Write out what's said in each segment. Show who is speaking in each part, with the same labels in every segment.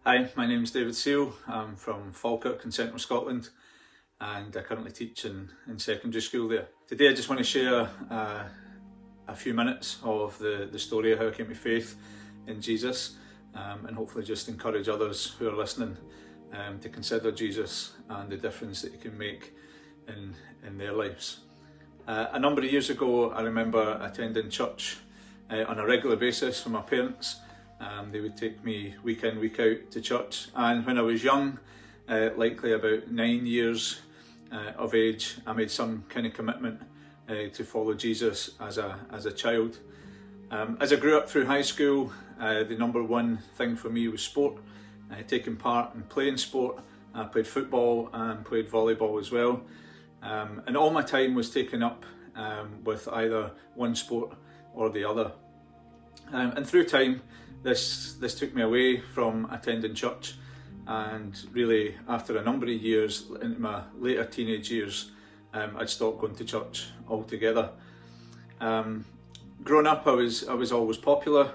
Speaker 1: Hi, my name is David Seal. I'm from Falkirk in central Scotland and I currently teach in secondary school there. Today I just want to share a few minutes of the story of how I came to faith in Jesus and hopefully just encourage others who are listening to consider Jesus and the difference that he can make in their lives. A number of years ago I remember attending church on a regular basis with my parents. They would take me week in, week out to church, and when I was young, likely about 9 years of age, I made some kind of commitment to follow Jesus as a child. As I grew up through high school, the number one thing for me was sport, taking part in playing sport. I played football and played volleyball as well, and all my time was taken up with either one sport or the other. And through time, this took me away from attending church, and really after a number of years, into my later teenage years, I'd stopped going to church altogether. Growing up, I was always popular.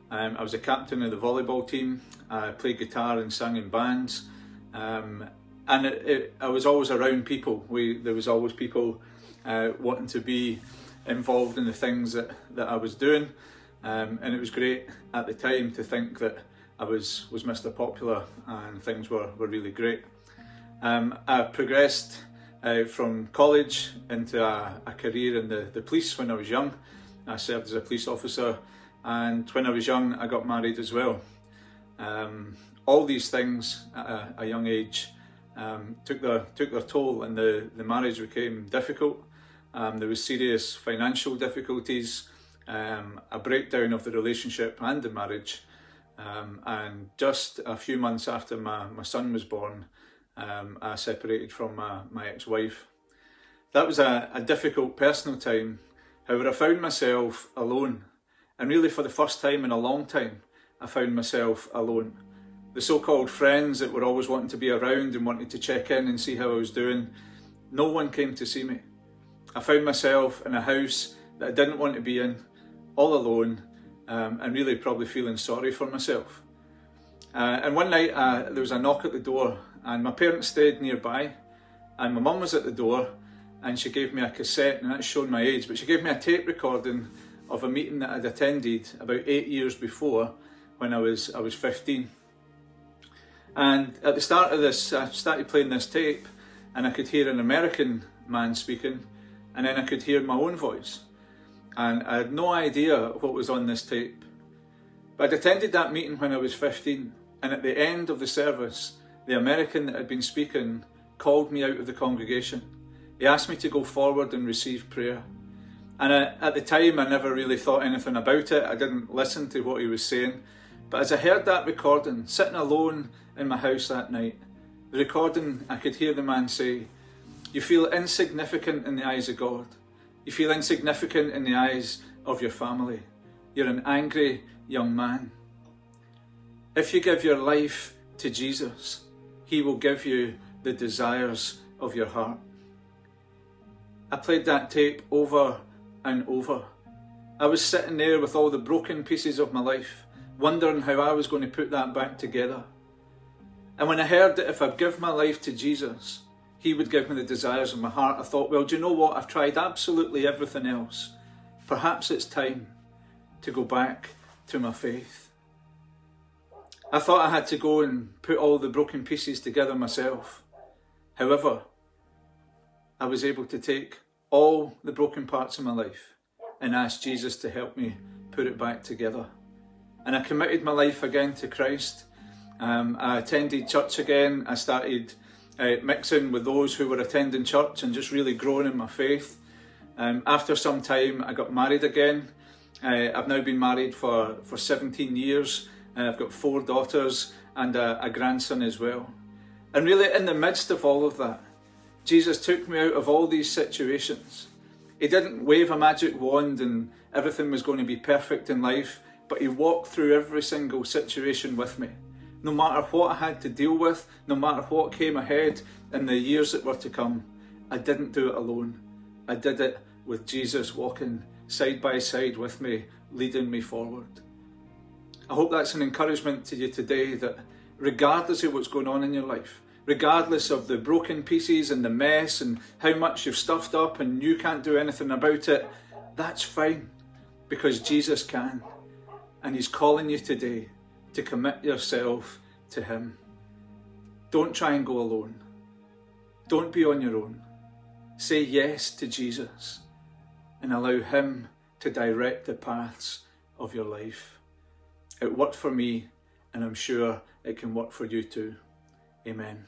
Speaker 1: I was a captain of the volleyball team. I played guitar and sang in bands, and I was always around people. There was always people wanting to be involved in the things that I was doing. And it was great at the time to think that I was Mr. Popular and things were really great. I progressed from college into a career in the police when I was young. I served as a police officer, and when I was young I got married as well. All these things at a young age took their toll, and the marriage became difficult. There was serious financial difficulties. A breakdown of the relationship and the marriage, and just a few months after my son was born, I separated from my ex-wife. That was a difficult personal time. However, I found myself alone, and really for the first time in a long time I found myself alone. The so-called friends that were always wanting to be around and wanted to check in and see how I was doing, no one came to see me. I found myself in a house that I didn't want to be in, all alone, and really probably feeling sorry for myself. And one night there was a knock at the door, and my parents stayed nearby, and my mum was at the door, and she gave me a cassette, and that's showing my age, but she gave me a tape recording of a meeting that I'd attended about 8 years before, when I was 15. And at the start of this, I started playing this tape, and I could hear an American man speaking, and then I could hear my own voice. And I had no idea what was on this tape. But I'd attended that meeting when I was 15, and at the end of the service, the American that had been speaking called me out of the congregation. He asked me to go forward and receive prayer. And at the time, I never really thought anything about it. I didn't listen to what he was saying. But as I heard that recording, sitting alone in my house that night, the recording, I could hear the man say, "You feel insignificant in the eyes of God. You feel insignificant in the eyes of your family. You're an angry young man. If you give your life to Jesus, he will give you the desires of your heart." I played that tape over and over. I was sitting there with all the broken pieces of my life, wondering how I was going to put that back together. And when I heard that if I'd give my life to Jesus, he would give me the desires of my heart, I thought, well, do you know what? I've tried absolutely everything else. Perhaps it's time to go back to my faith. I thought I had to go and put all the broken pieces together myself. However, I was able to take all the broken parts of my life and ask Jesus to help me put it back together. And I committed my life again to Christ. I attended church again. I started mixing with those who were attending church and just really growing in my faith. After some time I got married again. I've now been married for 17 years. I've got 4 daughters and a grandson as well. And really in the midst of all of that, Jesus took me out of all these situations. He didn't wave a magic wand and everything was going to be perfect in life, but he walked through every single situation with me. No matter what I had to deal with, no matter what came ahead in the years that were to come, I didn't do it alone. I did it with Jesus walking side by side with me, leading me forward. I hope that's an encouragement to you today, that regardless of what's going on in your life, regardless of the broken pieces and the mess and how much you've stuffed up and you can't do anything about it, that's fine, because Jesus can. And he's calling you today to commit yourself to him. Don't try and go alone. Don't be on your own. Say yes to Jesus and allow him to direct the paths of your life. It worked for me, and I'm sure it can work for you too. Amen.